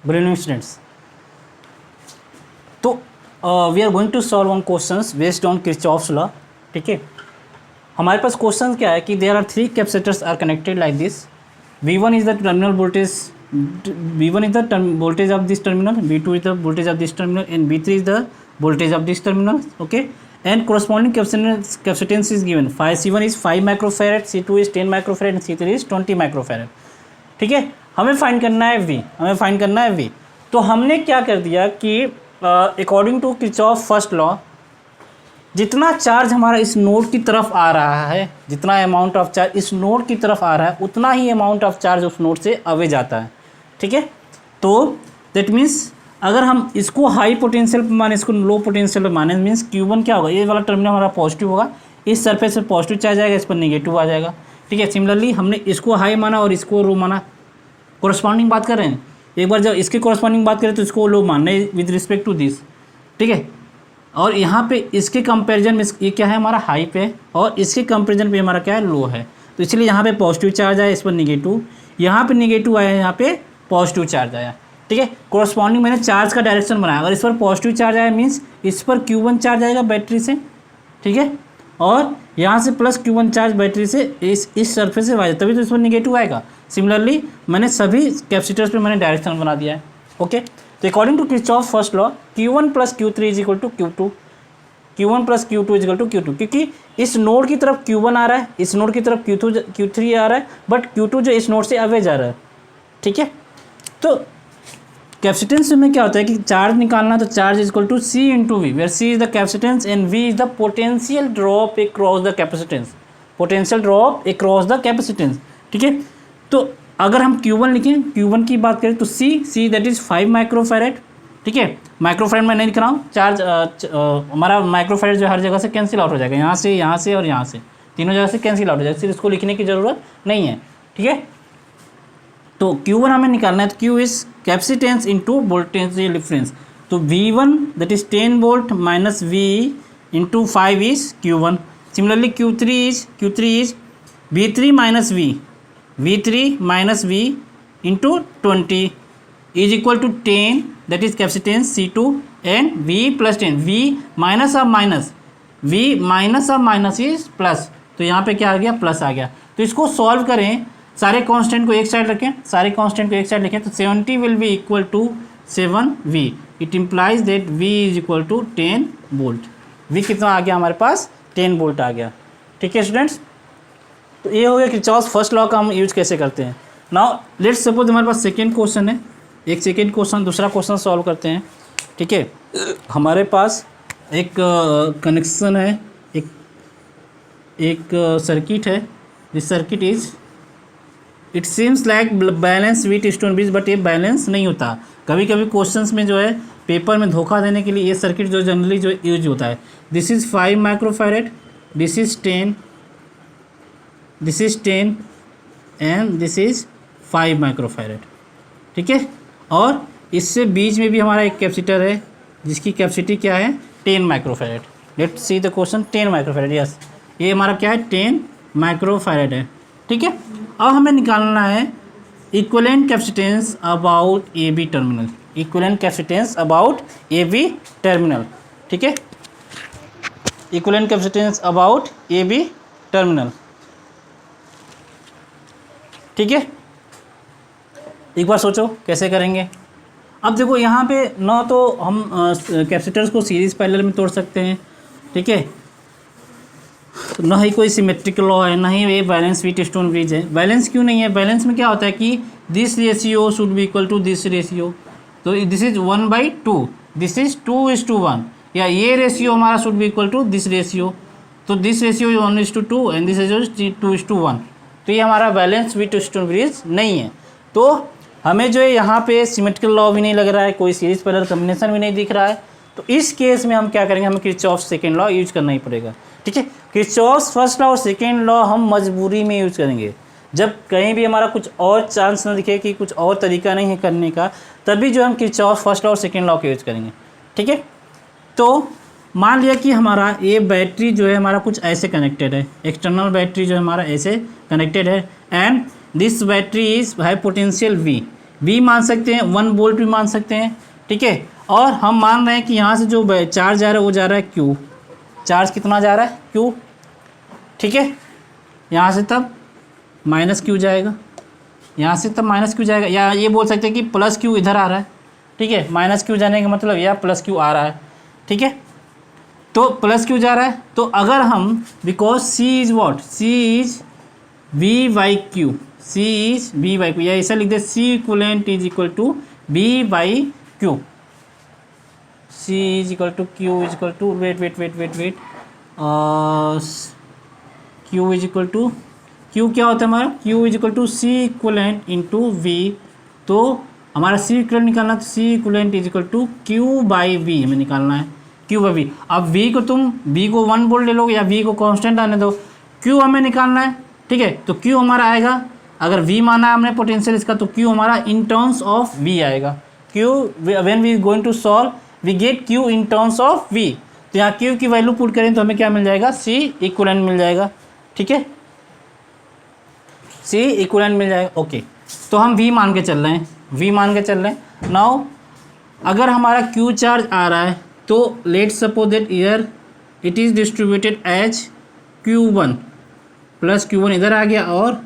Brain students, तो we are going to solve one questions based on Kirchhoff's law. ठीक है, हमारे पास क्वेश्चन क्या है कि there are 3 capacitors are connected like this. V1 is the terminal voltage, V1 is the voltage of this terminal, V2 is the voltage of this terminal, and V3 is the voltage of this terminal. Okay, and corresponding capacitance is given. C1 is 5 microfarad, C2 is 10 microfarad, and C3 is 20 microfarad. ठीक है, हमें find करना है V, हमें find करना है V। तो हमने क्या कर दिया कि according to Kirchhoff first law, जितना चार्ज हमारा इस नोड की तरफ आ रहा है, जितना अमाउंट ऑफ चार्ज इस नोड की तरफ आ रहा है, उतना ही अमाउंट ऑफ चार्ज उस नोड से अवे जाता है। ठीक है, तो दैट मीन्स अगर हम इसको हाई पोटेंशियल पे माने, इसको लो पोटेंशियल पे माने, मीन्स Q1 क्या होगा, ये वाला टर्मिनल हमारा पॉजिटिव होगा, इस सरफेस पे पॉजिटिव चार्ज आएगा, इस पर नेगेटिव आ जाएगा। ठीक है, सिमिलरली हमने इसको हाई माना और इसको लो माना, कोरस्पॉन्डिंग बात कर रहे हैं। एक बार जब इसके कोरस्पॉन्डिंग बात करें तो इसको लो मानना है विद रिस्पेक्ट टू दिस। ठीक है, और यहाँ पे इसके कंपैरिजन में ये क्या है हमारा हाई पे, और इसके कंपैरिजन पे हमारा क्या है लो है, तो इसलिए यहाँ पे पॉजिटिव चार्ज आया, इस पर नेगेटिव, यहाँ पे नेगेटिव आया, यहाँ पे पॉजिटिव चार्ज आया। ठीक है, कोरस्पॉन्डिंग मैंने चार्ज का डायरेक्शन बनाया, अगर इस पर पॉजिटिव चार्ज आया मीन्स इस पर Q1 चार्ज आएगा बैटरी से। ठीक है, और यहाँ से प्लस Q1 चार्ज बैटरी से इस सरफेस से आएगा, तभी तो इस पर नेगेटिव आएगा। सिमिलरली मैंने सभी कैपेसिटर्स पे मैंने डायरेक्शन बना दिया है। ओके, तो according to Kirchhoff first law Q1 plus Q3 is equal to Q2, Q1 plus Q2 is equal to Q2, क्योंकि इस नोड की तरफ Q1 आ रहा है, इस नोड की तरफ Q3 आ रहा है, बट Q2 जो इस नोड से अवे जा रहा है। ठीक है, तो कैपेसिटेंस में क्या होता है कि चार्ज निकालना, तो charge is equal to C into V, where C is the capacitance and V is the potential drop across the capacitance, potential drop across the capacitance. ठीक है, तो अगर हम Q1 लिखें, Q1 की बात करें तो C दैट इज 5 माइक्रोफैरेड। ठीक है, माइक्रोफैरेड मैं नहीं लिख रहा हूँ, चार्ज हमारा माइक्रोफैरेड जो हर जगह से कैंसिल आउट हो जाएगा, यहाँ से और यहाँ से, तीनों जगह से कैंसिल आउट हो जाएगा, सिर्फ इसको लिखने की ज़रूरत नहीं है। ठीक है, तो Q1 हमें निकालना है, तो Q is capacitance into voltage difference, तो V1 that is 10 volt minus V into 5 is Q1। Similarly Q3 is V3 minus V3 minus V into 20 is equal to 10 that is capacitance C2 and V plus 10, V minus of minus is plus, तो यहाँ पे क्या आ गया plus आ गया। तो इसको solve करें, सारे कांस्टेंट को एक साइड रखें, तो 70 will be equal to 7V, it implies that V is equal to 10 volt. V कितना आ गया हमारे पास, 10 वोल्ट आ गया। ठीक है स्टूडेंट्स, तो ये हो गया किरचॉफ फर्स्ट लॉ का हम यूज कैसे करते हैं। नाउ लेट्स सपोज हमारे पास सेकेंड क्वेश्चन है, एक सेकेंड क्वेश्चन, दूसरा क्वेश्चन सॉल्व करते हैं। ठीक है, हमारे पास एक कनेक्शन है, एक सर्किट है, this circuit is it seems like balance Wheatstone bridge, but ये बैलेंस नहीं होता। कभी कभी क्वेश्चंस में जो है पेपर में धोखा देने के लिए ये सर्किट जो जनरली जो यूज होता है, this is 5 microfarad, this is 10 and this is 5 microfarad. ठीक है, और इससे बीच में भी हमारा एक कैपेसिटर है जिसकी कैपेसिटी क्या है 10 microfarad. Let's see the question, 10 microfarad, yes ये हमारा क्या है 10 माइक्रोफैरेड है। ठीक है, अब हमें निकालना है equivalent capacitance about AB terminal, equivalent capacitance about AB terminal. ठीक है, equivalent capacitance about AB terminal. ठीक है, एक बार सोचो कैसे करेंगे। अब देखो यहाँ पे ना तो हम कैपेसिटर्स को सीरीज पैरेलल में तोड़ सकते हैं, ठीक है, ना ही कोई सिमेट्रिक लॉ है, ना ही ये बैलेंस विथ स्टोन ब्रिज है। बैलेंस क्यों नहीं है, बैलेंस में क्या होता है कि this ratio should be equal to this ratio, तो दिस इज 1/2, दिस इज 2:1, या ये रेशियो हमारा should be equal to this ratio, तो this ratio is 1:2 and this is 2:1, तो ये हमारा बैलेंस विथ स्टोन ब्रिज नहीं है। तो हमें जो है यहाँ पे सिमेट्रिकल लॉ भी नहीं लग रहा है, कोई सीरीज पैरेलल कॉम्बिनेशन भी नहीं दिख रहा है, तो इस केस में हम क्या करेंगे, हमें किरचॉफ सेकेंड लॉ यूज करना ही पड़ेगा। ठीक है, किरचॉफ फर्स्ट लॉ और सेकेंड लॉ हम मजबूरी में यूज करेंगे, जब कहीं भी हमारा कुछ और चांस ना दिखे कि कुछ और तरीका नहीं है करने का, तभी जो हम किरचॉफ फर्स्ट लॉ और सेकेंड लॉ को यूज करेंगे। ठीक है, तो मान लिया कि हमारा ये बैटरी जो है हमारा कुछ ऐसे कनेक्टेड है, एक्सटर्नल बैटरी जो है हमारा ऐसे कनेक्टेड है, and this battery is high potential V, V मान सकते हैं, 1 वोल्ट भी मान सकते हैं, ठीक है। और हम मान रहे हैं कि यहाँ से जो चार्ज जा रहा है वो जा रहा है Q, चार्ज कितना जा रहा है Q, ठीक है। यहाँ से तब माइनस Q जाएगा, यहाँ से तब माइनस Q जाएगा, या ये बोल सकते हैं कि प्लस Q इधर आ रहा है, ठीक है। माइनस Q जाने का मतलब या प्लस Q आ रहा है, ठीक है। तो प्लस Q जा रहा है, तो अगर हम because C is what, C is V by Q, C is V by Q, या ऐसा लिख दे C equivalent is equal to V by Q, C is equal to Q is equal to what Q is equal to, Q क्या होता है हमारा, Q is equal to C equivalent into V। तो हमारा C इक्वलेंट निकालना, तो C equivalent is equal to Q by V हमें निकालना है, Q बाई V। अब V को तुम V को 1 वोल्ट ले लोगे या V को कांस्टेंट आने दो, Q हमें निकालना है, ठीक है। तो Q हमारा आएगा, अगर V माना है हमने पोटेंशियल इसका, तो Q हमारा इन टर्म्स ऑफ V आएगा। Q when we going to solve we get Q in terms of V। तो यहाँ Q की वैल्यू पुट करें तो हमें क्या मिल जाएगा, C इक्वलेंट मिल जाएगा, ठीक है, C इक्वलेंट मिल जाएगा। ओके, तो हम V मान के चल रहे हैं, V मान के चल रहे हैं। नाउ अगर हमारा Q चार्ज आ रहा है तो let's suppose that here it is distributed as Q1 plus Q1 इधर आ गया और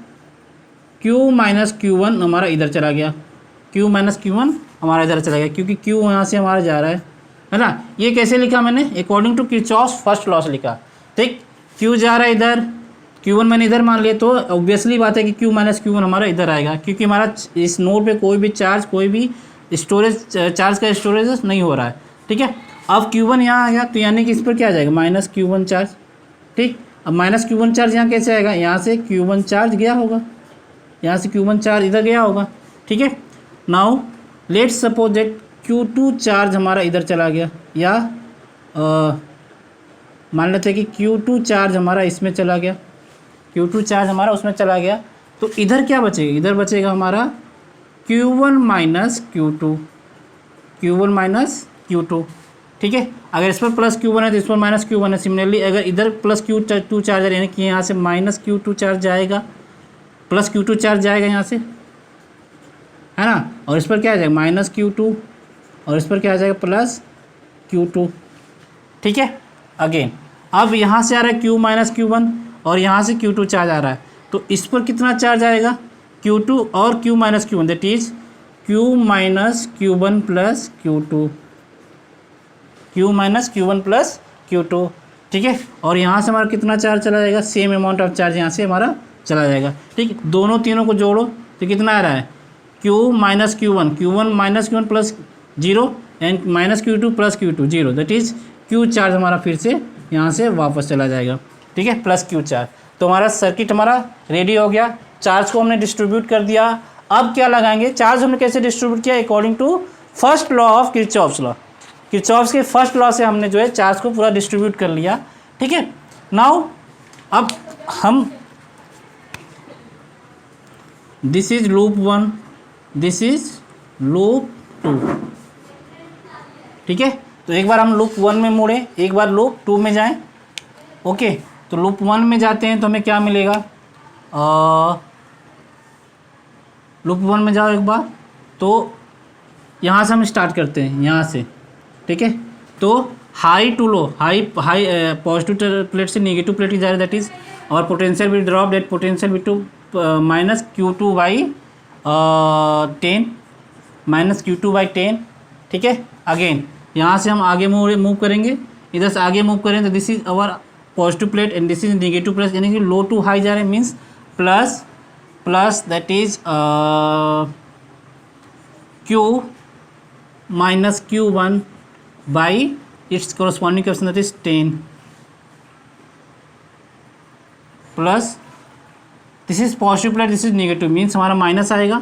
Q माइनस Q1 हमारा इधर चला गया, Q माइनस Q1 हमारा इधर चला गया, क्योंकि Q यहाँ से हमारा जा रहा है ना। ये कैसे लिखा मैंने, according to Kirchhoff's first law लिखा, ठीक। Q जा रहा है इधर, Q1 मैंने इधर मान लिया, तो ऑब्वियसली बात है कि Q माइनस Q1 हमारा इधर आएगा, क्योंकि हमारा इस नोड पे कोई भी चार्ज, कोई भी स्टोरेज, चार्ज का स्टोरेज नहीं हो रहा है, ठीक है। अब Q1 यहाँ आ गया, तो यानी कि इस पर क्या आ जाएगा, माइनस Q1 चार्ज, ठीक। अब माइनस Q1 चार्ज यहाँ कैसे आएगा, यहाँ से Q1 चार्ज गया होगा, यहाँ से Q1 चार्ज इधर गया होगा, ठीक है। Now let's suppose that Q2 charge हमारा इधर चला गया, या मान लेते हैं कि Q2 चार्ज हमारा इसमें चला गया, Q2 चार्ज हमारा उसमें चला गया, तो इधर क्या बचेगा, इधर बचेगा हमारा Q1 minus Q2, Q1 minus Q2, ठीक है। अगर इस पर प्लस Q1 है तो इस पर माइनस Q1 है। सिमिलरली अगर इधर प्लस Q2 चार्ज है, यानी कि यहाँ से माइनस Q2 चार्ज जाएगा, प्लस Q2 चार्ज जाएगा यहाँ से, है ना, और इस पर क्या आ जाएगा, माइनस Q2, और इस पर क्या आ जाएगा, प्लस Q2, ठीक है। अगेन अब यहाँ से आ रहा है Q माइनस Q1 और यहाँ से Q2 चार्ज आ रहा है, तो इस पर कितना चार्ज आएगा, Q2 और Q minus Q1, that is Q minus Q1 plus Q2, Q minus Q1 plus Q2, ठीक है। और यहाँ से हमारा कितना चार्ज चला जाएगा, सेम अमाउंट ऑफ चार्ज यहाँ से हमारा चला जाएगा, ठीक है। दोनों तीनों को जोड़ो तो कितना आ रहा है, Q minus Q1 minus Q1 plus 0 and minus Q2 plus Q2 0, that is Q charge हमारा फिर से यहाँ से वापस चला जाएगा, ठीक है, प्लस Q चार्ज। तो हमारा सर्किट हमारा रेडी हो गया, चार्ज को हमने डिस्ट्रीब्यूट कर दिया। अब क्या लगाएंगे, चार्ज हमने कैसे डिस्ट्रीब्यूट किया, according to first law of Kirchhoff's law, Kirchhoff's के फर्स्ट लॉ से हमने जो है चार्ज को पूरा डिस्ट्रीब्यूट कर लिया, ठीक है। नाउ अब हम, this is loop 1, this is loop 2, ठीक है। तो एक बार हम लूप 1 में मुड़े, एक बार लूप 2 में जाएं, ओके। तो लूप 1 में जाते हैं तो हमें क्या मिलेगा, लूप 1 में जाओ एक बार, तो यहाँ से हम स्टार्ट करते हैं, यहाँ से, ठीक है। तो high to low, high positive plate से नेगेटिव प्लेट की जा रही है, दैट इज और potential will drop, that potential will to minus Q2 by 10, minus Q2 by 10, ठीक है। अगेन यहाँ से हम आगे मूव करेंगे, इधर से आगे मूव करें तो this is our positive plate and this is negative plate, यानी कि लो टू हाई जा रहे हैं, means plus plus that is Q minus Q1 by its corresponding question, that is 10 plus this is positive plate, this is negative, means हमारा minus आएगा,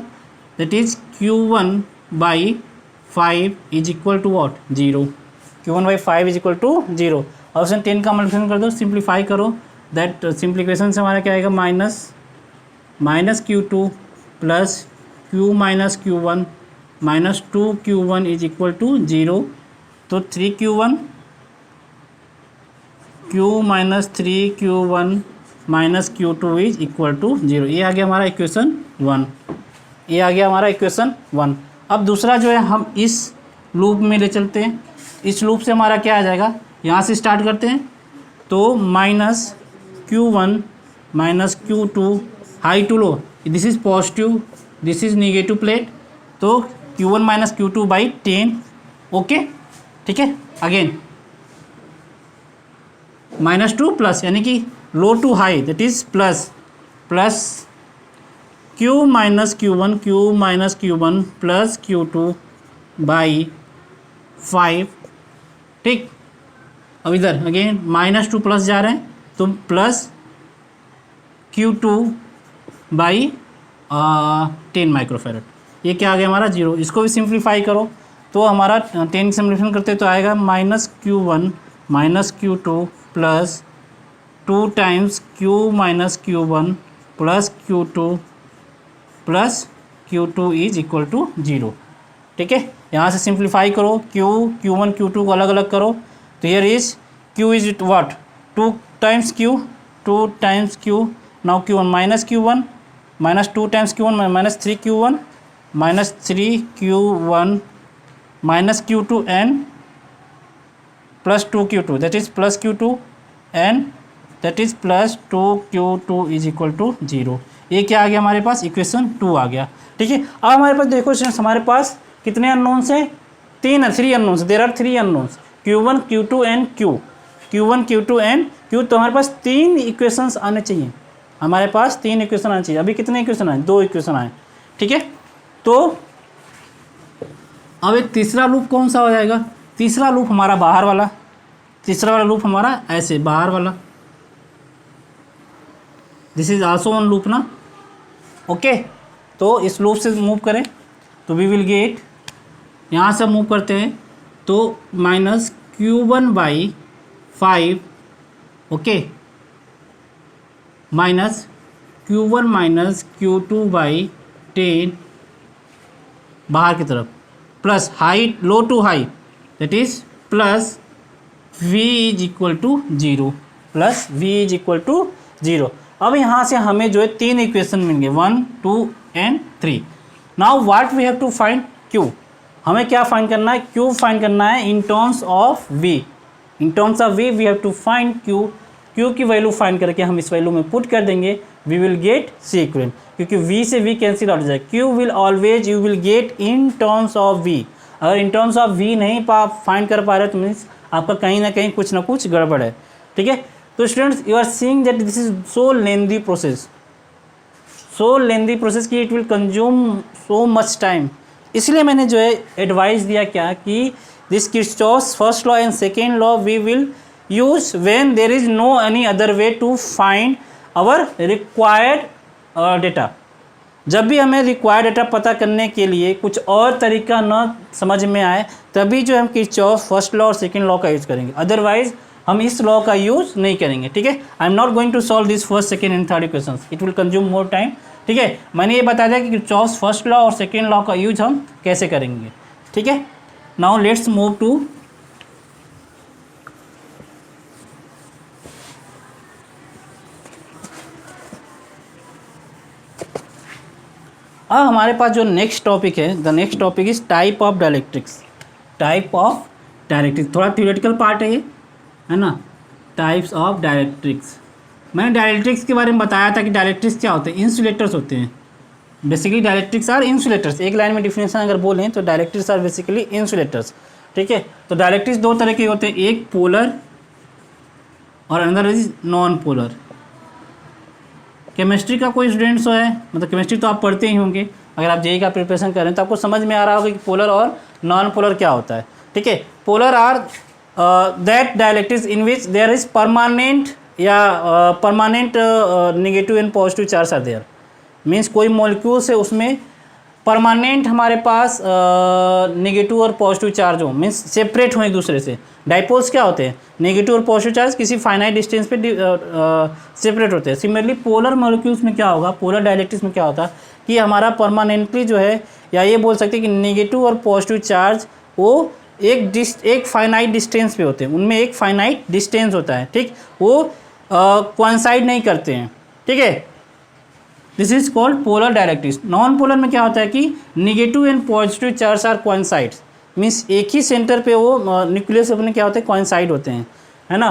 that is Q1 by 5 is equal to what, 0, Q1 by 5 is equal to 0। Option 10 का multiplication कर दो, simplify करो, that simplification से हमारा क्या आएगा, minus Q2 plus Q minus Q1 minus 2Q1 is equal to 0, तो 3Q1 Q minus 3Q1 minus Q2 is equal to 0, ये आ गया हमारा इक्वेशन 1, ये आ गया हमारा इक्वेशन 1। अब दूसरा जो है हम इस लूप में ले चलते हैं। इस लूप से हमारा क्या आ जाएगा, यहाँ से स्टार्ट करते हैं तो minus Q1 minus Q2 high to low, this is positive, this is negative plate, तो Q1 minus Q2 by 10। Okay, ठीक है। अगेन -2 प्लस, यानी कि low to high, that is plus Q minus Q1 plus Q2 by 5। ठीक, अब इधर again -2 plus जा रहे हैं तो प्लस Q2 बाई 10 माइक्रोफेरेड। ये क्या आ गया हमारा 0। इसको भी सिंप्लीफाई करो तो हमारा 10 सिम्प्लीफिकेशन करते तो आएगा -Q1 minus Q2 plus 2 times Q minus Q1 plus Q2 is equal to 0। ठीक है, यहाँ से सिंप्लीफाई करो, Q1 Q2 को अलग अलग करो तो here is Q is it what 2 times Q, now Q1 minus 2 times Q1 minus 3Q1 minus 3Q1 minus Q2 and plus 2Q2 that is plus Q2 and that is plus 2Q2 is equal to 0। ये क्या आ गया हमारे पास, equation 2 आ गया। ठीक है, अब हमारे पास देखो स्टूडेंट्स, हमारे पास कितने अननोन्स हैं, 3 unknowns, there are 3 unknowns Q1 Q2 and Q। तो हमारे पास 3 इक्वेशंस आने चाहिए, हमारे पास 3 इक्वेशन आने चाहिए। अभी कितने इक्वेशन आए, 2 इक्वेशन आए। ठीक है, तो अब एक तीसरा लूप कौन सा हो जाएगा, तीसरा लूप हमारा बाहर वाला, तीसरा वाला लूप हमारा ऐसे बाहर वाला, this is also one loop ना। ओके, तो इस लूप से मूव करें तो वी विल गेट, यहाँ से मूव करते हैं तो minus Q1 by 5, okay, minus Q1 minus Q2 by 10 बाहर की तरफ, plus high low to high that is plus V is equal to 0, plus V is equal to 0। अब यहाँ से हमें जो है 3 इक्वेशन मिलेंगे 1 2 and 3। Now what we have to find Q, हमें क्या फाइंड करना है, Q फाइंड करना है in terms of V। In terms of V we have to find Q की वैल्यू फाइंड करके हम इस वैल्यू में पुट कर देंगे, we will get C equivalent, क्योंकि V से V कैंसिल आउट हो जाए। Q will always you will get in terms of V। अगर इन टर्म्स ऑफ V नहीं फाइंड कर पा रहे तो मीन्स आपका कहीं ना कहीं कुछ ना कुछ गड़बड़ है। ठीक है, तो students you are seeing that this is so lengthy process, कि it will consume so much time. इसलिए मैंने जो है एडवाइस दिया क्या कि this Kirchhoff's first law and second law we will use when there is no any other way to find our required data. जब भी हमें रिक्वायर्ड डेटा पता करने के लिए कुछ और तरीका न समझ में आए तभी जो हम किर्चॉफ फर्स्ट लॉ और सेकेंड लॉ का यूज़ करेंगे, अदरवाइज हम इस लॉ का यूज़ नहीं करेंगे। ठीक है, I am not going to solve this first second and third equations, it will consume more time. ठीक है, मैंने ये बता दिया कि किर्चॉफ्स फर्स्ट लॉ और सेकेंड लॉ का यूज हम कैसे करेंगे। ठीक है, नाउ लेट्स मूव टू अब हमारे पास जो नेक्स्ट टॉपिक है, the next topic is type of dielectrics. थोड़ा थ्योरेटिकल पार्ट है ये, है ना, टाइप्स ऑफ डायलेक्ट्रिक्स। मैंने डायलेक्ट्रिक्स के बारे में बताया था कि डायलेक्ट्रिक्स क्या होते हैं, इंसुलेटर्स होते हैं। बेसिकली डायलेक्ट्रिक्स आर इंसुलेटर्स, एक लाइन में डिफिनेशन अगर बोलें तो डायलेक्ट्रिक्स आर बेसिकली इंसुलेटर्स। ठीक है, तो डायलेक्ट्रिक्स 2 तरह के होते हैं, एक पोलर और another is non polar. Chemistry का कोई स्टूडेंट्स है, मतलब केमिस्ट्री तो आप पढ़ते ही होंगे, अगर आप जेईई का प्रिपरेशन कर रहे हैं तो आपको समझ में आ रहा होगा कि पोलर और नॉन पोलर क्या होता है। ठीक है, polar are that dielectrics in which there is permanent negative and positive charge are there, means कोई मॉलिक्यूल्स है उसमें परमानेंट हमारे पास नेगेटिव और पॉजिटिव चार्ज हो, मीन्स सेपरेट हो एक दूसरे से। डाइपोल्स क्या होते हैं, नेगेटिव और पॉजिटिव चार्ज किसी फाइनाइट डिस्टेंस पे सेपरेट होते हैं। सिमिलरली पोलर मॉलिक्यूल्स में क्या होगा, पोलर डायलेक्ट्रिक्स में क्या होता है कि हमारा परमानेंटली जो है, या ये बोल सकते हैं कि नेगेटिव और पॉजिटिव चार्ज वो एक फाइनाइट डिस्टेंस पे होते हैं, उनमें एक फाइनाइट डिस्टेंस होता है। ठीक, वो कोइंसाइड नहीं करते हैं। ठीक है, this is called polar dielectrics. Non polar में क्या होता है कि negative and positive charge are coincides, means एक ही सेंटर पे वो न्यूक्लियस अपने क्या होते हैं, कोइंसाइड होते हैं, है ना।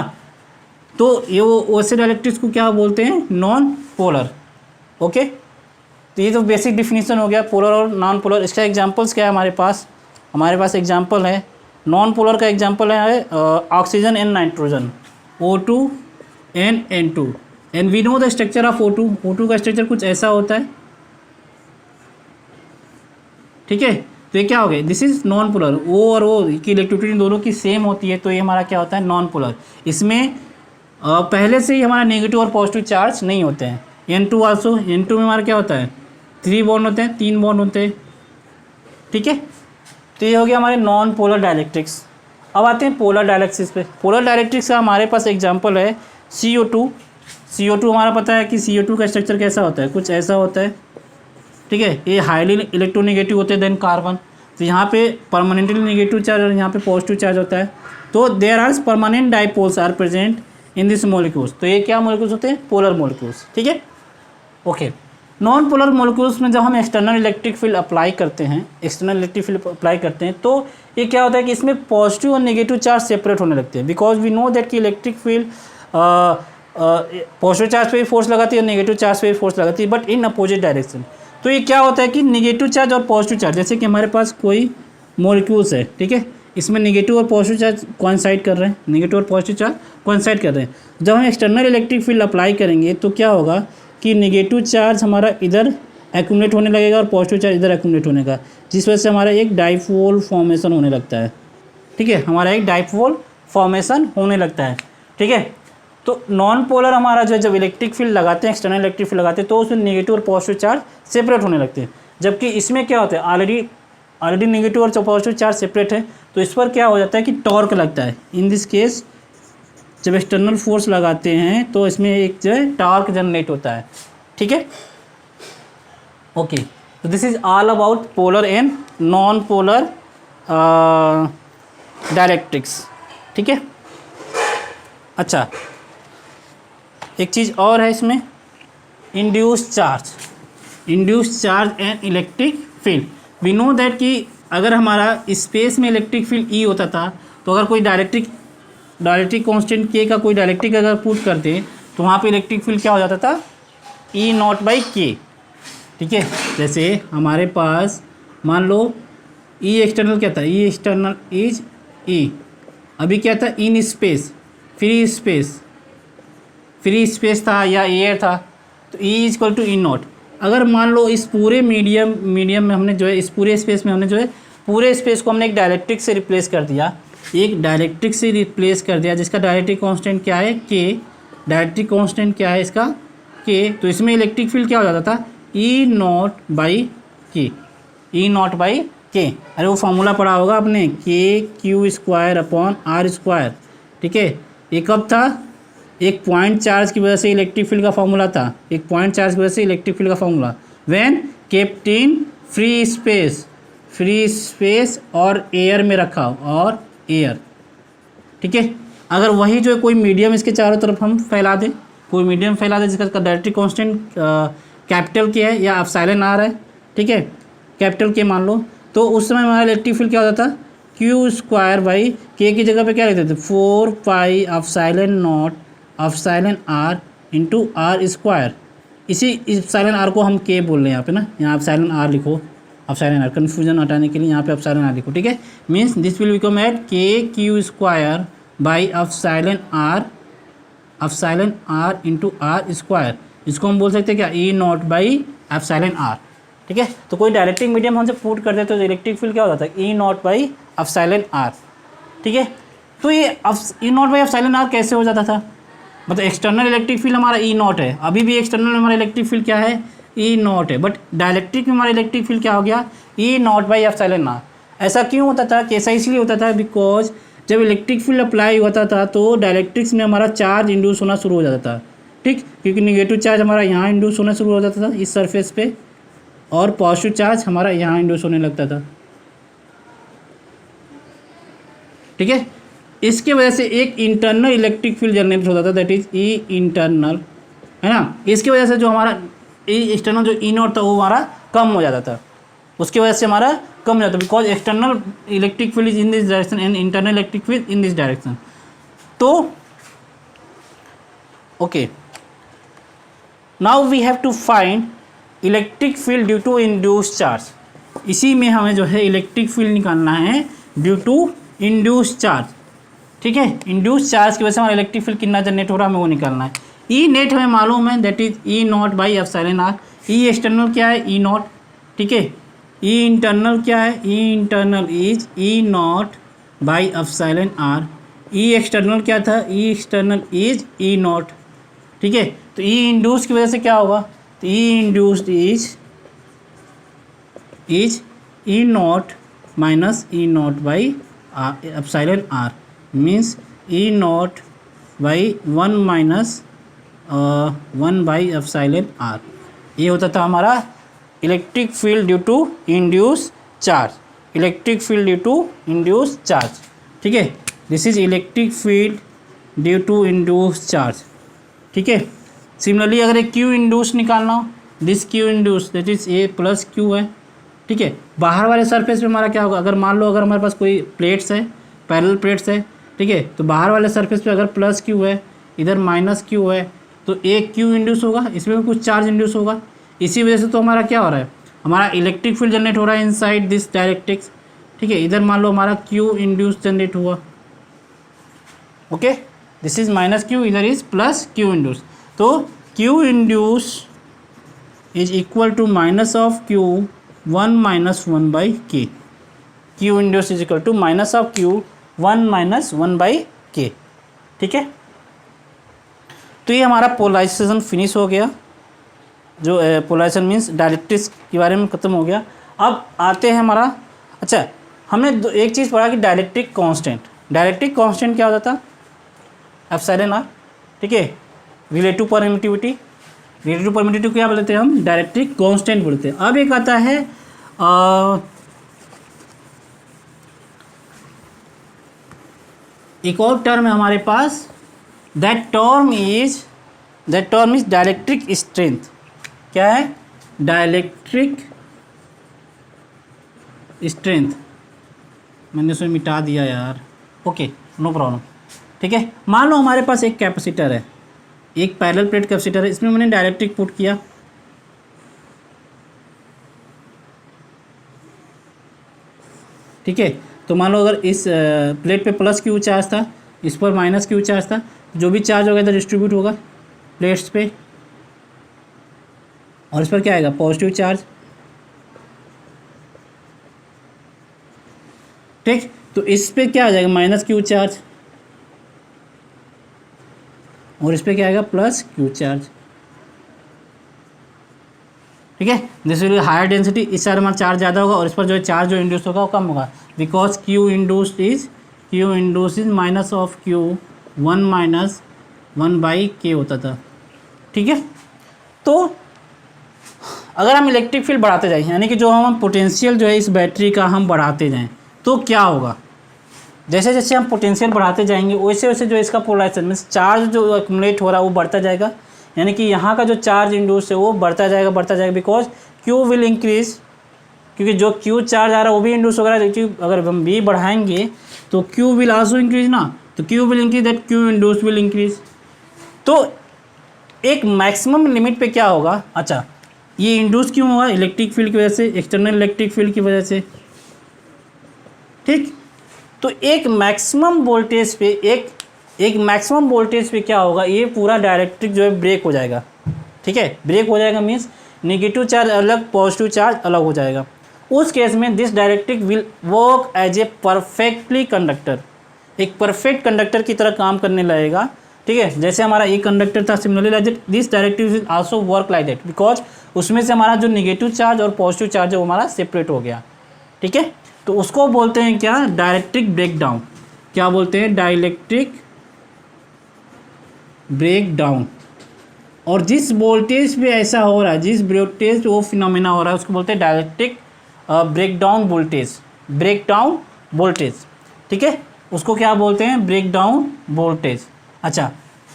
तो ये वो वैसे डायरेक्ट्रिक्स को क्या बोलते हैं, नॉन पोलर। ओके, तो ये तो बेसिक डिफिनीशन हो गया पोलर और नॉन पोलर। इसका एग्जांपल्स क्या है हमारे पास एग्जांपल है नॉन पोलर का। एग्जांपल है oxygen and nitrogen, O2 and N2, and we know the structure of O2 का स्ट्रक्चर कुछ ऐसा होता है, ठीक है। तो ये क्या हो गया, this is non polar. O और O की इलेक्ट्रिसिटी दोनों की सेम होती है, तो ये हमारा क्या होता है, नॉन पोलर। इसमें पहले से ही हमारा नेगेटिव और पॉजिटिव चार्ज नहीं होते हैं। N2 आल्सो, N2 में हमारा क्या होता है, 3 बॉन्ड होते हैं, 3 बॉन्ड होते हैं, ठीक है। तो ये हो गया हमारे नॉन पोलर डायलेक्ट्रिक्स। अब आते हैं पोलर डायलेक्ट्रिक्स पे। पोलर डायलेक्ट्रिक्स का हमारे पास एग्जांपल है CO2 हमारा पता है कि CO2 का स्ट्रक्चर कैसा होता है, कुछ ऐसा होता है, ठीक है। ये हाईली इलेक्ट्रोनेगेटिव होते हैं देन कार्बन। तो यहाँ पे परमानेंटली नेगेटिव चार्ज और यहाँ पे पॉजिटिव चार्ज होता है। तो there are permanent dipoles are present in this molecules. तो ये क्या मॉलिक्यूल्स होते हैं, पोलर मॉलिक्यूल्स, ठीक है। ओके, नॉन पोलर मॉलिक्यूल्स में जब हम एक्सटर्नल इलेक्ट्रिक फील्ड अप्लाई करते हैं, तो ये क्या होता है कि इसमें पॉजिटिव और नेगेटिव चार्ज सेपरेट होने लगते हैं, बिकॉज वी नो दैट कि इलेक्ट्रिक फील्ड पॉजिटिव चार्ज पे भी फोर्स लगाती है और नेगेटिव चार्ज पे भी फोर्स लगाती है, बट इन अपोजिट डायरेक्शन। तो ये क्या होता है कि नेगेटिव चार्ज और पॉजिटिव चार्ज, जैसे कि हमारे पास कोई मॉलिक्यूल्स है, ठीक है, इसमें नेगेटिव और पॉजिटिव चार्ज कोइंसाइड कर रहे हैं, नेगेटिव और पॉजिटिव चार्ज कोइंसाइड कर रहे हैं। जब हम एक्सटर्नल इलेक्ट्रिक फील्ड अप्लाई करेंगे तो क्या होगा कि नेगेटिव चार्ज हमारा इधर एक्यूमुलेट होने लगेगा और पॉजिटिव चार्ज इधर एक्यूमुलेट होने का, जिस वजह से हमारा एक डाइपोल फॉर्मेशन होने लगता है, ठीक है, हमारा एक डाइपोल फॉर्मेशन होने लगता है, ठीक है। तो नॉन पोलर हमारा जो जब इलेक्ट्रिक फील्ड लगाते हैं, एक्सटर्नल इलेक्ट्रिक फील्ड लगाते हैं, तो उसमें नेगेटिव और पॉजिटिव चार्ज सेपरेट होने लगते हैं। जबकि इसमें क्या होता है, ऑलरेडी नेगेटिव और पॉजिटिव चार्ज सेपरेट है, तो इस पर क्या हो जाता है कि टॉर्क लगता है। इन दिस केस जब एक्सटर्नल फोर्स लगाते हैं तो इसमें एक जो है टॉर्क जनरेट होता है, ठीक है। ओके, तो this is all about polar and non polar dielectrics, ठीक है। अच्छा, एक चीज़ और है इसमें, induced charge and electric field. We know that कि अगर हमारा स्पेस में इलेक्ट्रिक फील्ड E होता था, तो अगर कोई डायलेक्ट्रिक कांस्टेंट K का कोई डायलेक्ट्रिक अगर पुट करते तो वहाँ पे इलेक्ट्रिक फील्ड क्या हो जाता था, E0/K, ठीक है। जैसे हमारे पास मान लो E एक्सटर्नल क्या था, E एक्सटर्नल इज E, अभी क्या था, इन स्पेस, फ्री स्पेस था या एयर था, तो E इक्वल टू E0। अगर मान लो इस पूरे मीडियम में हमने जो है, इस पूरे स्पेस में हमने जो है, पूरे स्पेस को हमने एक डायलेक्ट्रिक से रिप्लेस कर दिया, जिसका डायलेक्ट्रिक कांस्टेंट क्या है, K। डायलेक्ट्रिक कांस्टेंट क्या है इसका, K। तो इसमें इलेक्ट्रिक फील्ड क्या हो जाता था, E0/K। अरे वो फॉर्मूला पढ़ा होगा आपने, KQ²/R², ठीक है। ये कब था, एक पॉइंट चार्ज की वजह से इलेक्ट्रिक फील्ड का फॉर्मूला था, when kept in free space और एयर में रखा, और एयर, ठीक है। अगर वही जो है कोई मीडियम इसके चारों तरफ हम फैला दें, जिसका डायरेक्ट्रिक कांस्टेंट कैपिटल K है या एप्सिलॉन R है, ठीक है, कैपिटल K मान लो, तो उस समय हमारा इलेक्ट्रिक फील्ड क्या होता था, Q²/K की जगह पे क्या लिखते थे, 4πε0 R इंटू R²। इसी एप्सिलॉन R को हम K बोल रहे हैं यहाँ पे ना, यहाँ एप्सिलॉन R लिखो, कन्फ्यूजन हटाने के लिए यहाँ पे एप्सिलॉन R लिखो, ठीक है। Means this will become at KQ² into R²। इसको हम बोल सकते हैं क्या, E0/εr, ठीक है। तो कोई डायरेक्ट्रिक मीडियम हमसे पुट कर देते तो इलेक्ट्रिक फील्ड क्या होता था, E0/εr, ठीक है। तो ये E0/εr कैसे हो जाता था, मतलब एक्सटर्नल इलेक्ट्रिक फील्ड हमारा E0 है, अभी भी एक्सटर्नल में हमारा इलेक्ट्रिक फील्ड क्या है, E0 है, बट डायलेक्ट्रिक में हमारा इलेक्ट्रिक फील्ड क्या हो गया, E0/εr। ऐसा क्यों होता था, कैसा इसलिए होता था, बिकॉज जब इलेक्ट्रिक फील्ड अप्लाई होता था तो डायलेक्ट्रिक्स में हमारा चार्ज इंड्यूस होना शुरू हो जाता था, ठीक, क्योंकि नेगेटिव चार्ज हमारा यहाँ इंड्यूस होना शुरू हो जाता था इस सरफेस पे, और पॉजिटिव चार्ज हमारा यहाँ इंड्यूस होने लगता था, ठीक है। इसके वजह से एक इंटरनल इलेक्ट्रिक फील्ड जनरेट होता था, दैट इज E इंटरनल, है ना। इसकी वजह से जो हमारा ई एक्सटर्नल जो ई नॉट था वो हमारा कम हो जाता था, उसकी वजह से हमारा कम हो जाता, because external electric field is in this direction and internal electric field in this direction. तो okay, now we have to find electric field due to induce charge. इसी में हमें जो है इलेक्ट्रिक फील्ड निकालना है ड्यू टू इंड्यूस चार्ज, ठीक है। इंड्यूस चार्ज की वजह से हमारा इलेक्ट्रिक फील्ड कितना जनरेट हो रहा है हमें वो निकालना है। ई नेट हमें मालूम है, that is E not by epsilon are. E external क्या है, ई नॉट, ठीक है। ई इंटरनल क्या है, E internal is E not by epsilon are. E external क्या था, E external is E naught, ठीक है। तो ई इंड्यूस की वजह से क्या होगा, तो E induced is E naught minus E not by epsilon R, means E not by 1 minus 1 by epsilon R. ये होता था हमारा electric field due to induce charge, electric field due to induce charge, ठीक है। This is electric field due to induce charge, ठीक है। Similarly अगर एक क्यू इंड्यूस निकालना हो, this Q induce that is a plus Q है, ठीक है। बाहर वाले सरफेस पे हमारा क्या होगा, अगर मान लो अगर हमारे पास कोई प्लेट्स है, पैरेलल प्लेट्स है, ठीक है, तो बाहर वाले सरफेस पे अगर प्लस क्यू है, इधर माइनस क्यू है, तो एक क्यू इंड्यूस होगा, इसमें भी कुछ चार्ज इंड्यूस होगा। इसी वजह से तो हमारा क्या हो रहा है, हमारा इलेक्ट्रिक फील्ड जनरेट हो रहा है इनसाइड दिस डायरेक्ट्रिक्स, ठीक है। इधर मान लो हमारा क्यू इंड्यूस जनरेट हुआ, okay, this is minus Q, इधर इज प्लस क्यू इंड्यूस। तो Q induce is equal to minus of Q 1 minus 1 by K. Q induce is equal to minus of Q 1 minus 1 by K, ठीक है। तो ये हमारा polarisation finish हो गया, जो पोलराइजेशन मीन्स डायरेक्ट्रिक्स के बारे में ख़त्म हो गया। अब आते हैं हमारा, अच्छा हमने एक चीज़ पढ़ा कि डायरेक्ट्रिक कांस्टेंट। डायरेक्ट्रिक कांस्टेंट क्या होता था, एप्सिलॉन आर, ठीक है। रिलेटिव परमिटिविटी, रिलेटिव परमिटिविटी क्या बोलते हैं हम, डायरेक्ट्रिक कांस्टेंट बोलते हैं। अब एक आता है एक और टर्म है हमारे पास, that term is dielectric strength. क्या है, डायलेक्ट्रिक स्ट्रेंथ। मैंने उसे मिटा दिया यार, ओके नो प्रॉब्लम, ठीक है। मान लो हमारे पास एक कैपेसिटर है, एक पैरेलल प्लेट कैपेसिटर है, इसमें मैंने डायलेक्ट्रिक पुट किया, ठीक है। तो मान लो अगर इस प्लेट पे प्लस क्यू चार्ज था, इस पर माइनस क्यू चार्ज था, जो भी चार्ज होगा इधर डिस्ट्रीब्यूट होगा प्लेट्स पे, और इस पर क्या आएगा, पॉजिटिव चार्ज, ठीक। तो इस पे क्या आ जाएगा, माइनस क्यू चार्ज, और इस पे क्या आएगा, प्लस क्यू चार्ज, ठीक है। दिस विल हायर डेंसिटी, इस साइड हमारा चार्ज ज़्यादा होगा और इस पर जो चार्ज जो इंड्यूस होगा वो कम होगा, because Q induce is minus of Q 1 minus 1 by के होता था, ठीक है। तो अगर हम इलेक्ट्रिक फील्ड बढ़ाते जाएं, यानी कि जो हम पोटेंशियल जो है इस बैटरी का हम बढ़ाते जाएं, तो क्या होगा, जैसे जैसे हम पोटेंशियल बढ़ाते जाएंगे वैसे वैसे जो इसका पोलराइजेशन मीन्स चार्ज जो एक्यूमुलेट हो रहा है वो बढ़ता जाएगा, यानी कि यहाँ का जो चार्ज इंड्यूस है वो बढ़ता जाएगा, बिकॉज क्यू विल इंक्रीज, क्योंकि जो क्यू चार्ज आ रहा है वो भी इंड्यूस हो रहा है, क्योंकि अगर हम बी बढ़ाएंगे तो क्यू विल आल्सो इंक्रीज ना, तो Q will increase, that Q induce will increase. तो एक मैक्सिमम लिमिट पे क्या होगा, अच्छा ये इंड्यूस क्यों होगा, इलेक्ट्रिक फील्ड की वजह से, एक्सटर्नल इलेक्ट्रिक फील्ड की वजह से, ठीक। तो एक मैक्सिमम वोल्टेज पे क्या होगा, ये पूरा डायरेक्ट्रिक जो है ब्रेक हो जाएगा, ठीक है। ब्रेक हो जाएगा मीन्स नेगेटिव चार्ज अलग, पॉजिटिव चार्ज अलग हो जाएगा। उस केस में this dielectric will work as a perfectly conductor, एक परफेक्ट कंडक्टर की तरह काम करने लगेगा, ठीक है। जैसे हमारा एक कंडक्टर था, similarly like that this dielectric will also work like that, because उसमें से हमारा जो नेगेटिव चार्ज और पॉजिटिव चार्ज है वो हमारा सेपरेट हो गया, ठीक है। तो उसको बोलते हैं क्या, डायरेक्ट्रिक ब्रेकडाउन। क्या बोलते हैं, डाइलेक्ट्रिक ब्रेकडाउन। और जिस वोल्टेज पे ऐसा हो रहा है, जिस वोल्टेज वो फिनोमेना हो रहा है, उसको बोलते हैं डायलेक्ट्रिक ब्रेकडाउन वोल्टेज, ठीक है। उसको क्या बोलते हैं, ब्रेकडाउन वोल्टेज। अच्छा,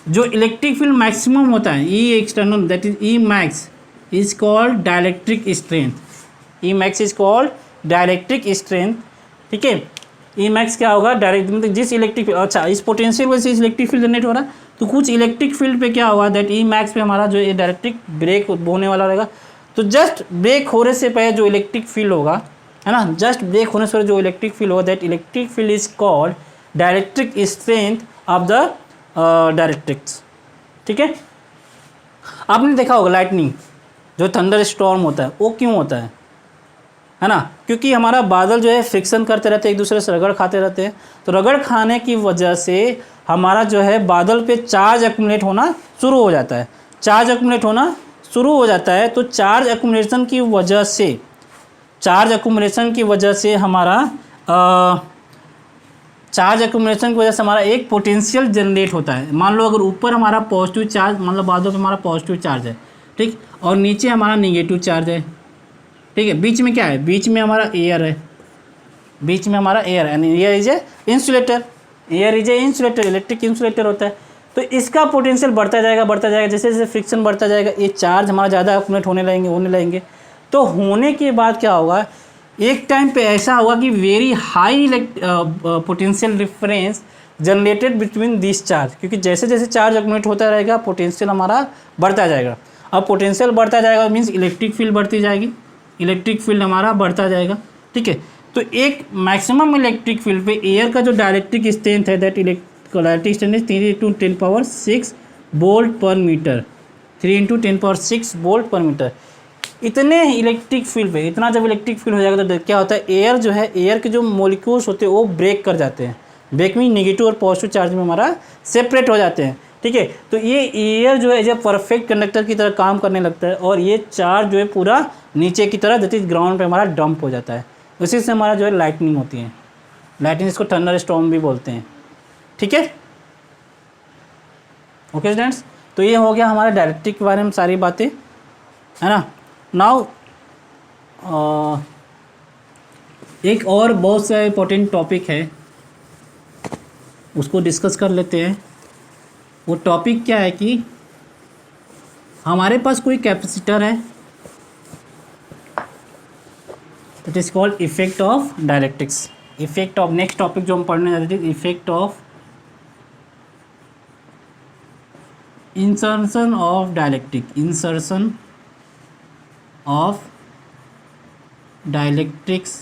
जो इलेक्ट्रिक फील्ड मैक्सिमम होता है, E external that is E max, is called dielectric strength. E max is called dielectric strength. ठीक है, ई मैक्स क्या होगा, डायरेक्ट मतलब जिस इलेक्ट्रिक, अच्छा इस पोटेंशियल वजह से इलेक्ट्रिक फील्ड जनरेट हो रहा है, तो कुछ इलेक्ट्रिक फील्ड पे क्या होगा दैट ई मैक्स पे हमारा जो ये डायरेक्ट्रिक ब्रेक होने वाला रहेगा। तो जस्ट ब्रेक होने से पहले जो इलेक्ट्रिक फील्ड होगा, है ना, जस्ट ब्रेक होने से पहले जो इलेक्ट्रिक फील्ड होगा that electric field is called डायरेक्ट्रिक strength of the directrix. ठीक है, आपने देखा होगा लाइटनिंग, जो थंडर स्टॉर्म होता है वो क्यों होता है ना, क्योंकि हमारा बादल जो है फ्रिक्शन करते रहते हैं, एक दूसरे से रगड़ खाते रहते हैं। तो रगड़ खाने की वजह से हमारा जो है बादल पे चार्ज एक्युमुलेट होना शुरू हो जाता है, चार्ज एक्युमुलेट होना शुरू हो जाता है। तो चार्ज एक्युमुलेशन की वजह से, चार्ज एक्युमुलेशन की वजह से हमारा चार्ज एक्युमुलेशन की वजह से हमारा एक पोटेंशियल जनरेट होता है। मान लो अगर ऊपर हमारा पॉजिटिव चार्ज, मतलब बादल पे हमारा पॉजिटिव चार्ज है, ठीक, और नीचे हमारा निगेटिव चार्ज है, ठीक है, बीच में क्या है, बीच में हमारा एयर है, बीच में हमारा एयर है, यानी air is a insulator, air is a insulator, electric insulator होता है। तो इसका पोटेंशियल बढ़ता जाएगा, जैसे जैसे फ्रिक्शन बढ़ता जाएगा ये चार्ज हमारा ज़्यादा एक्युमुलेट होने लगेंगे। तो होने के बाद क्या होगा, एक टाइम पे ऐसा होगा कि very high potential difference generated between this charge, क्योंकि जैसे जैसे चार्ज एक्युमुलेट होता रहेगा पोटेंशियल हमारा बढ़ता जाएगा। अब पोटेंशियल बढ़ता जाएगा मीन्स इलेक्ट्रिक फील्ड बढ़ती जाएगी, इलेक्ट्रिक फील्ड हमारा बढ़ता जाएगा। ठीक है, तो एक मैक्सिमम इलेक्ट्रिक फील्ड पे एयर का जो डायलेक्ट्रिक स्ट्रेंथ है that dielectric strength is 3 × 10⁶ volt पर मीटर, 3 × 10⁶ वोल्ट पर मीटर। इतने इलेक्ट्रिक फील्ड पे, इतना जब इलेक्ट्रिक फील्ड हो जाएगा तो क्या होता है, एयर जो है, एयर के जो मॉलिक्यूल्स होते हैं वो ब्रेक कर जाते हैं, ब्रेक में निगेटिव और पॉजिटिव चार्ज में हमारा सेपरेट हो जाते हैं। ठीक है, तो ये एयर जो है जब परफेक्ट कंडक्टर की तरह काम करने लगता है और ये चार्ज जो है पूरा नीचे की तरह दैट इज ग्राउंड पे हमारा डंप हो जाता है। उसी से हमारा जो है लाइटनिंग होती है, लाइटनिंग इसको थंडर स्टॉर्म भी बोलते हैं। ठीक है, ओके स्टूडेंट्स, तो ये हो गया हमारा डायरेक्ट्रिक के बारे में सारी बातें, है ना। नाउ एक और बहुत सा इम्पोर्टेंट टॉपिक है, उसको डिस्कस कर लेते हैं। वो टॉपिक क्या है कि हमारे पास कोई कैपेसिटर है, it is called effect of directrix. Effect of, next topic जो हम पढ़ने जाते थे, effect of insertion of dielectric, insertion of dielectrics.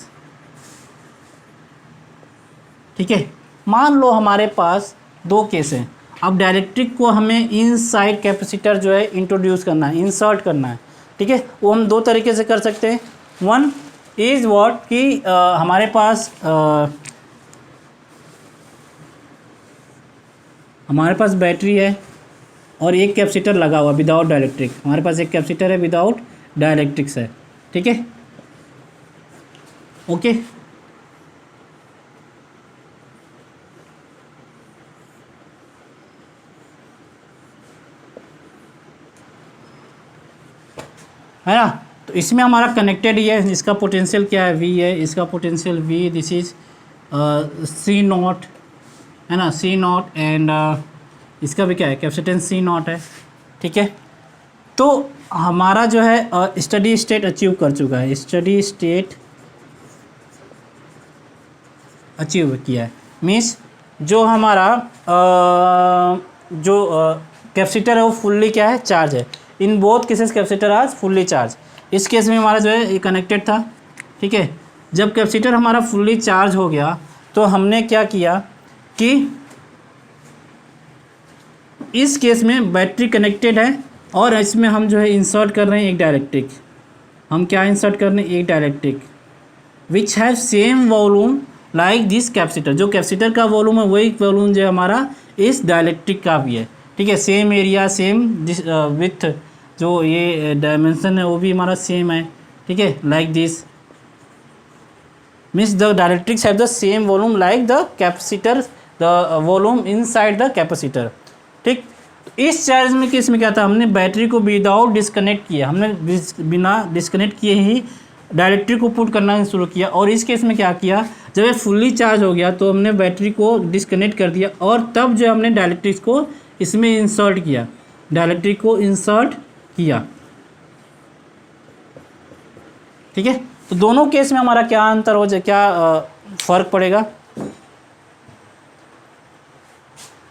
ठीक है, मान लो हमारे पास दो केस हैं। अब डायलेक्ट्रिक को हमें इनसाइड कैपेसिटर जो है इंट्रोड्यूस करना है, इंसर्ट करना है। ठीक है, वो हम दो तरीके से कर सकते हैं। वन इज़ व्हाट कि हमारे पास बैटरी है और एक कैपेसिटर लगा हुआ विदाउट डायलेक्ट्रिक, हमारे पास एक कैपेसिटर है विदाउट डायलेक्ट्रिक्स है। ठीक है, ओके, है ना। तो इसमें हमारा कनेक्टेड ही है, इसका पोटेंशियल क्या है, V है, इसका potential V, this is C0, है ना, C0, एंड इसका भी क्या है, कैपेसिटेंस C0 है। ठीक है, तो हमारा जो है स्टडी स्टेट अचीव कर चुका है, स्टडी स्टेट अचीव किया है, मीन्स जो हमारा जो कैपेसिटर है वो फुल्ली क्या है, चार्ज है। इन बोथ केसेस कैपेसिटर आज फुल्ली चार्ज। इस केस में हमारा जो है ये कनेक्टेड था। ठीक है, जब कैपेसिटर हमारा फुल्ली चार्ज हो गया तो हमने क्या किया कि इस केस में बैटरी कनेक्टेड है और इसमें हम जो है इंसर्ट कर रहे हैं एक डायलेक्ट्रिक। हम क्या इंसर्ट कर रहे हैं, एक dielectric which have same volume like this capacitor. जो कैपेसिटर का वॉल्यूम है वही वॉल्यूम जो हमारा इस डायलेक्ट्रिक का भी है। ठीक है, सेम एरिया, सेम विथ, जो ये डायमेंशन है वो भी हमारा सेम है। ठीक है, like this means the dielectrics have the same volume like the capacitor, the volume inside the capacitor. ठीक, इस चार्ज में केस में क्या था, हमने बैटरी को विदाउट डिस्कनेक्ट किया, हमने बिना डिस्कनेक्ट किए ही डायलेक्ट्रिक को पुट करना शुरू किया। और इस केस में क्या किया, जब ये फुल्ली चार्ज हो गया तो हमने बैटरी को डिस्कनेक्ट कर दिया और तब जो हमने डायलेक्ट्रिक को इसमें इंसर्ट किया, डायलेक्ट्रिक को इंसर्ट किया। ठीक है। तो दोनों केस में हमारा क्या अंतर हो जाए, क्या फ़र्क पड़ेगा,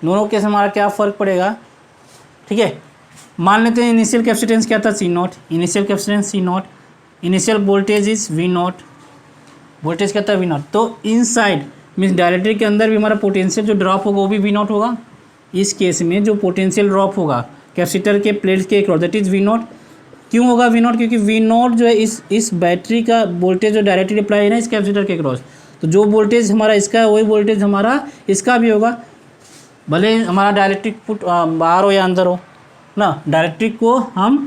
दोनों केस में हमारा क्या फ़र्क पड़ेगा, ठीक है। मान लेते हैं इनिशियल कैपेसिटेंस क्या था, C not, initial capacitance C not, initial voltage is V naught, voltage क्या था वी नॉट। तो इनसाइड मीन्स डायरेक्टरी के अंदर भी हमारा पोटेंशियल जो ड्रॉप होगा वो भी वी नॉट होगा। इस केस में जो पोटेंशियल ड्रॉप होगा कैपेसिटर के प्लेट्स के across that is V not. क्यों होगा वी नॉट, क्योंकि वी नॉट जो है इस बैटरी का वोल्टेज जो डायरेक्टली अप्लाई है ना इस कैपेसिटर के अक्रॉस, तो जो वोल्टेज हमारा इसका है वही वोल्टेज हमारा इसका भी होगा, भले हमारा डायरेक्ट्रिक पुट बाहर हो या अंदर हो ना। डायरेक्ट्रिक को हम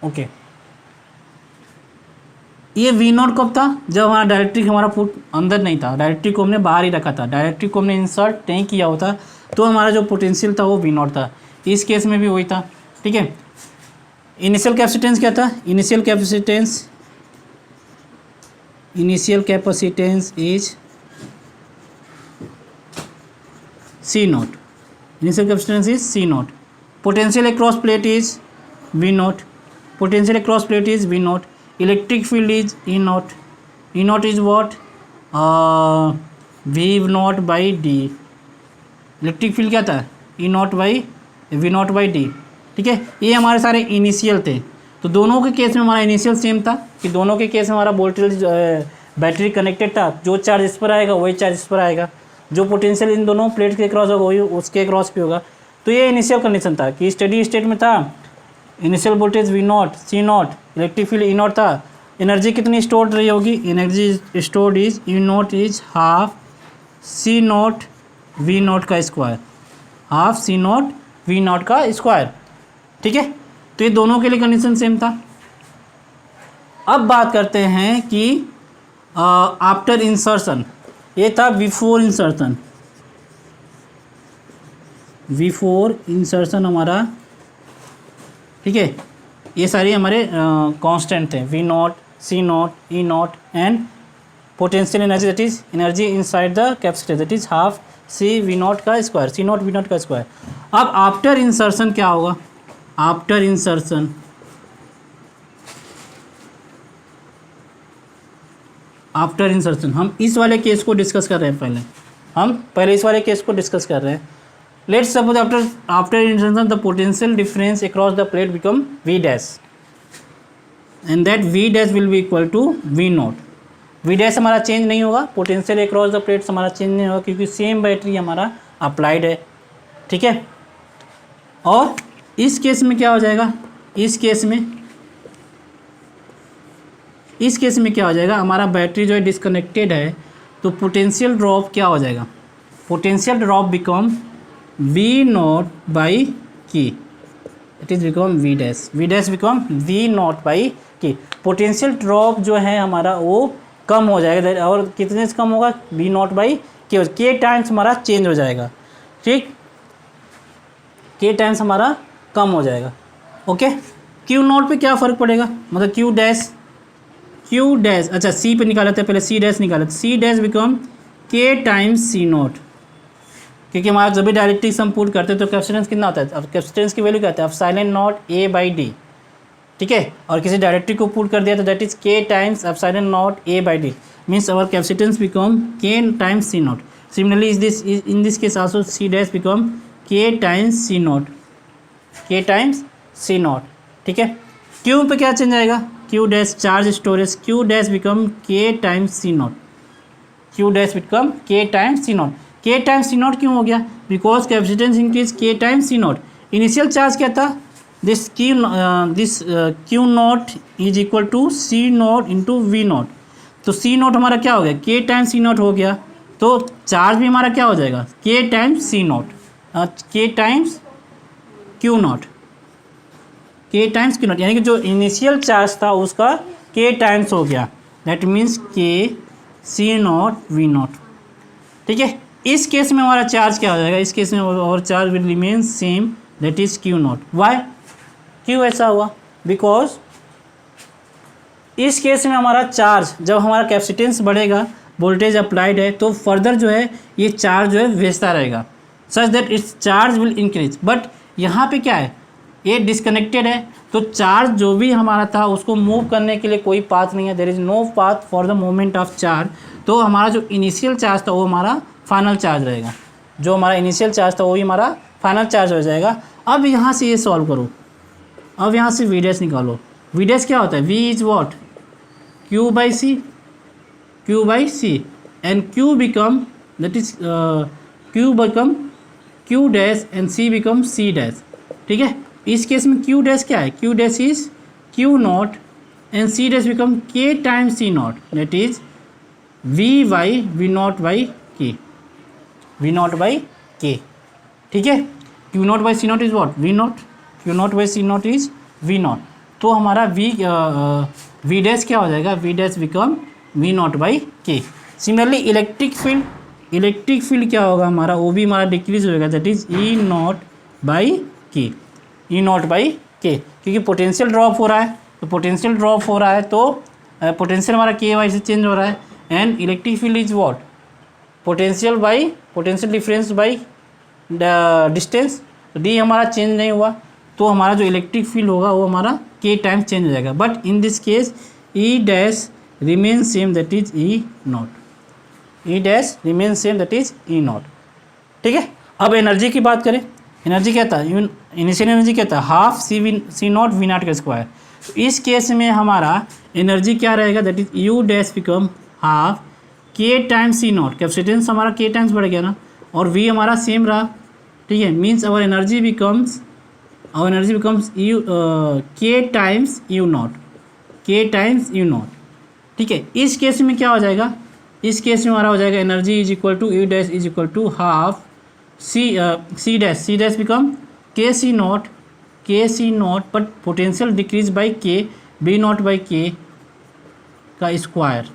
ओके, ये वी नॉट कब था, जब हमारा डायरेक्ट्रिक हमारा पुट अंदर नहीं था, डायरेक्ट्रिक को हमने बाहर ही रखा था, डायरेक्ट्रिक को हमने इंसर्ट नहीं किया होता तो हमारा जो पोटेंशियल था वो वी नॉट था। इस केस में भी वही था, ठीक है। इनिशियल कैपेसिटेंस क्या था, initial capacitance is C not, initial capacitance is C naught, potential across plate is V naught, potential across plate is V naught, electric field is E naught, E naught is what V not by D, electric field क्या था E not by V not by D, ठीक है। ये हमारे सारे initial थे। तो दोनों के केस में हमारा इनिशियल सेम था कि दोनों के केस में हमारा वोल्टेज बैटरी कनेक्टेड था, जो चार्ज इस पर आएगा वही चार्ज इस पर आएगा, जो पोटेंशियल इन दोनों प्लेट के क्रॉस होगा वही उसके क्रॉस पे होगा। तो ये इनिशियल कंडीशन था कि स्टेडी स्टेट में था, initial voltage V naught C naught, electric field E naught था। एनर्जी कितनी स्टोर्ड रही होगी, energy stored is E naught is half C not V not का square, half C not V not का square, ठीक है। तो ये दोनों के लिए कंडीशन सेम था। अब बात करते हैं कि आफ्टर इंसर्शन, ये था बिफोर इंसर्शन, बिफोर इंसर्शन हमारा, ठीक है। ये सारी हमारे कांस्टेंट थे, V naught C naught E naught and potential energy that is energy inside the capacitor that is half C V not का square, C not V not का square. अब आफ्टर इंसर्शन क्या होगा, आफ्टर इंसर्शन आफ्टर इंसर्शन हम इस वाले case को discuss कर रहे हैं, हम पहले इस वाले केस को डिस्कस कर रहे हैं। Let's suppose after insertion the potential difference across the plate become V dash and that V dash will be equal to V not. V dash हमारा चेंज नहीं होगा, पोटेंशियल अक्रॉस द प्लेट्स हमारा change नहीं होगा क्योंकि same battery हमारा applied है, ठीक है। और इस केस में क्या हो जाएगा, इस केस में क्या हो जाएगा, हमारा बैटरी जो है डिस्कनेक्टेड है तो पोटेंशियल ड्रॉप क्या हो जाएगा, potential drop become V not by K, it is become V dash become V not by K. Potential drop जो है हमारा वो कम हो जाएगा, और कितने से कम होगा, वी नॉट बाई के टाइम्स हमारा चेंज हो जाएगा, ठीक, के टाइम्स हमारा कम हो जाएगा, ओके। क्यू नॉट पे क्या फ़र्क पड़ेगा, मतलब क्यू डैश, अच्छा सी पे निकाले थे, पहले सी डैश निकाले थे, सी dash become K times C not, क्योंकि हमारा जब भी डायरेक्ट्रिक्स हम पुट करते हैं तो कैपेसिटेंस कितना होता है, अब कैपेसिटेंस की वैल्यू क्या होता है, अब silent naught A by D, ठीक है। और किसी डायरेक्ट्रिक को पुट कर दिया तो that is K times epsilon naught A by D, means our capacitance become K times C naught. Similarly in this case also C dash become K times C naught, K times C naught, ठीक है। Q पे क्या change आएगा, Q dash charge storage, Q dash become K times C naught, Q dash become K times C naught. K times C naught क्यों हो गया, because capacitance increase K times C not. Initial charge क्या था, this Q not is equal to C not into V not, तो C not हमारा क्या हो गया, के टाइम्स सी नॉट हो गया, तो चार्ज भी हमारा क्या हो जाएगा, के times C naught, K times Q not, K times Q not, यानी कि जो इनिशियल चार्ज था उसका के टाइम्स हो गया, दैट मीन्स के सी नॉट वी नॉट, ठीक है। इस केस में हमारा चार्ज क्या हो जाएगा, इस केस में और charge will remain same, that is Q not. Why, क्यों ऐसा हुआ, बिकॉज इस केस में हमारा चार्ज, जब हमारा कैपेसिटेंस बढ़ेगा, वोल्टेज अप्लाइड है, तो फर्दर जो है ये चार्ज जो है भेजता रहेगा, such that it's charge will increase. But यहाँ पे क्या है, ये डिस्कनेक्टेड है, तो चार्ज जो भी हमारा था उसको मूव करने के लिए कोई पाथ नहीं है, there is no path for the movement of charge. तो हमारा जो इनिशियल चार्ज था वो हमारा फाइनल चार्ज रहेगा, जो हमारा इनिशियल चार्ज था वही हमारा फाइनल चार्ज हो जाएगा। अब यहाँ से ये सॉल्व करो, अब यहाँ से वी डैश निकालो। वी डैश क्या होता है, V is what, Q by C, Q by C, and Q become that is Q become Q dash and C become C dash. ठीक है, इस केस में क्यू डैश क्या है, Q dash is Q naught and C dash become K times C naught, that is V by V not by K, V not by K. ठीक है, Q not by C not is what, V not, Q not by C not is V not. तो हमारा V dash क्या हो जाएगा, V dash become V not by K. Similarly electric field क्या होगा हमारा, वो भी हमारा डिक्रीज होएगा, that is E not by K, E not by के, क्योंकि पोटेंशियल ड्रॉप हो रहा है, तो पोटेंशियल ड्रॉप हो रहा है तो पोटेंशियल हमारा के वाई से चेंज हो रहा है, and electric field is what, potential by potential difference by distance, D हमारा चेंज नहीं हुआ, तो हमारा जो इलेक्ट्रिक फील्ड होगा वो हमारा के टाइम्स चेंज हो जाएगा। But in this case E dash remain same, that is E naught, E dash remain same, that is E naught. ठीक है, अब एनर्जी की बात करें, एनर्जी क्या था, इनिशियल एनर्जी क्या था, half C not V not का स्क्वायर। तो इस केस में हमारा एनर्जी क्या रहेगा, that is U dash become half K times C not, capacitance हमारा के टाइम्स बढ़ गया ना, और वी हमारा सेम रहा। ठीक है, means our energy becomes U K times U not, K times U not. ठीक है, इस केस में क्या हो जाएगा, इस केस में हमारा हो जाएगा energy is equal to U dash is equal to half C dash become K C naught, but potential decrease by K, B naught by K का स्क्वायर।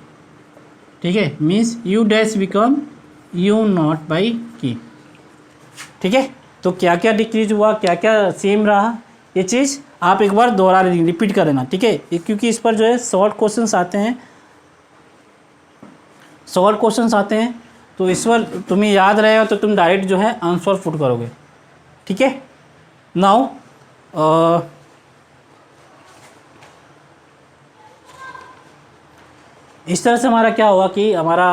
ठीक है, means U dash become U naught by K. ठीक है, तो क्या क्या decrease हुआ, क्या क्या सेम रहा, ये चीज़ आप एक बार दोहरा लेंगे, रिपीट कर लेना। ठीक है, क्योंकि इस पर जो है शॉर्ट क्वेश्चंस आते हैं, शॉर्ट क्वेश्चंस आते हैं, तो इस पर तुम्हें याद रहेगा तो तुम डायरेक्ट जो है आंसर पुट करोगे। ठीक है, नाउ इस तरह से हमारा क्या हुआ कि हमारा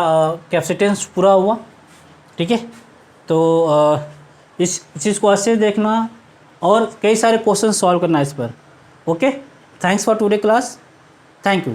कैपेसिटेंस पूरा हुआ। ठीक है, तो इस चीज़ को अच्छे से देखना और कई सारे क्वेश्चन सॉल्व करना इस पर। Okay, thanks for today class, thank you.